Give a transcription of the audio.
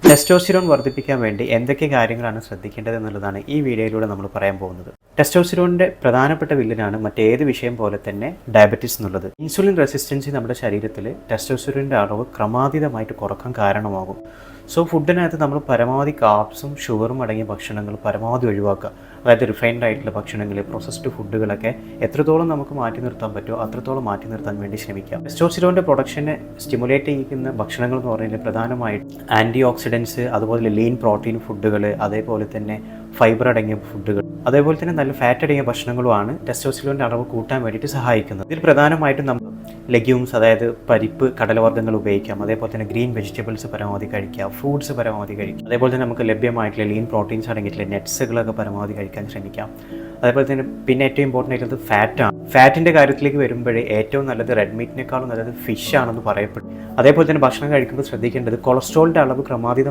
Testosterone വർദ്ധിപ്പിക്കാൻ വേണ്ടി എന്തൊക്കെ കാര്യങ്ങളാണ് ശ്രദ്ധിക്കേണ്ടത് എന്നുള്ളതാണ് ഈ വീഡിയോയിലൂടെ നമ്മൾ പറയാൻ പോകുന്നത്. ടെസ്റ്റോസ്റ്റിറോണിൻ്റെ പ്രധാനപ്പെട്ട വില്ലനാണ് മറ്റേത് വിഷയം പോലെ തന്നെ ഡയബറ്റീസ് എന്നുള്ളത്. ഇൻസുലിൻ റെസിസ്റ്റൻസി നമ്മുടെ ശരീരത്തിൽ ടെസ്റ്റോസ്റ്റിറോണിൻ്റെ അളവ് ക്രമാതീതമായിട്ട് കുറക്കാൻ കാരണമാകും. സോ ഫുഡിനകത്ത് നമ്മൾ പരമാവധി കാർബ്സും ഷുഗറും അടങ്ങിയ ഭക്ഷണങ്ങൾ പരമാവധി ഒഴിവാക്കുക. അതായത് റിഫൈൻഡ് ആയിട്ടുള്ള ഭക്ഷണങ്ങൾ, പ്രോസസ്ഡ് ഫുഡുകളൊക്കെ എത്രത്തോളം നമുക്ക് മാറ്റി നിർത്താൻ പറ്റുമോ അത്രത്തോളം മാറ്റി നിർത്താൻ വേണ്ടി ശ്രമിക്കാം. ടെസ്റ്റോസ്റ്റിറോണിൻ്റെ പ്രൊഡക്ഷനെ സ്റ്റിമുലേറ്റ് ചെയ്യുന്ന ഭക്ഷണങ്ങൾ എന്ന് പറയുന്നത് പ്രധാനമായിട്ട് ആൻറ്റി ഓക്സിഡൻസ്, അതുപോലെ ലീൻ പ്രോട്ടീൻ ഫുഡുകൾ, അതേപോലെ തന്നെ ഫൈബർ അടങ്ങിയ ഫുഡുകൾ, അതേപോലെ തന്നെ നല്ല ഫാറ്റ് അടങ്ങിയ ഭക്ഷണങ്ങളുമാണ് ടെസ്റ്റോസ്റ്റിറോണിൻ്റെ അളവ് കൂട്ടാൻ വേണ്ടിയിട്ട് സഹായിക്കുന്നത്. ഇതിൽ പ്രധാനമായിട്ടും നമ്മൾ ലെഗ്യൂംസ്, അതായത് പരിപ്പ്, കടലവർഗ്ഗങ്ങൾ ഉപയോഗിക്കാം. അതേപോലെ തന്നെ ഗ്രീൻ വെജിറ്റബിൾസ് പരമാവധി കഴിക്കുക, ഫ്രൂട്ട്സ് പരമാവധി കഴിക്കുക. അതേപോലെ തന്നെ നമുക്ക് ലഭ്യമായിട്ടുള്ള ലീൻ പ്രോട്ടീൻസ് അടങ്ങിയിട്ടുള്ള നട്ട്സുകളൊക്കെ പരമാവധി കഴിക്കാൻ ശ്രമിക്കാം. അതേപോലെ തന്നെ പിന്നെ ഏറ്റവും ഇമ്പോർട്ടൻ്റ് ആയിട്ടുള്ളത് ഫാറ്റാണ്. ഫാറ്റിൻ്റെ കാര്യത്തിലേക്ക് വരുമ്പോഴേ ഏറ്റവും നല്ലത് റെഡ് മീറ്റിനേക്കാളും നല്ലത് ഫിഷ് ആണെന്ന് പറയപ്പെടും. അതേപോലെ തന്നെ ഭക്ഷണം കഴിക്കുമ്പോൾ ശ്രദ്ധിക്കേണ്ടത് കൊളസ്ട്രോളിൻ്റെ അളവ് ക്രമാതീതം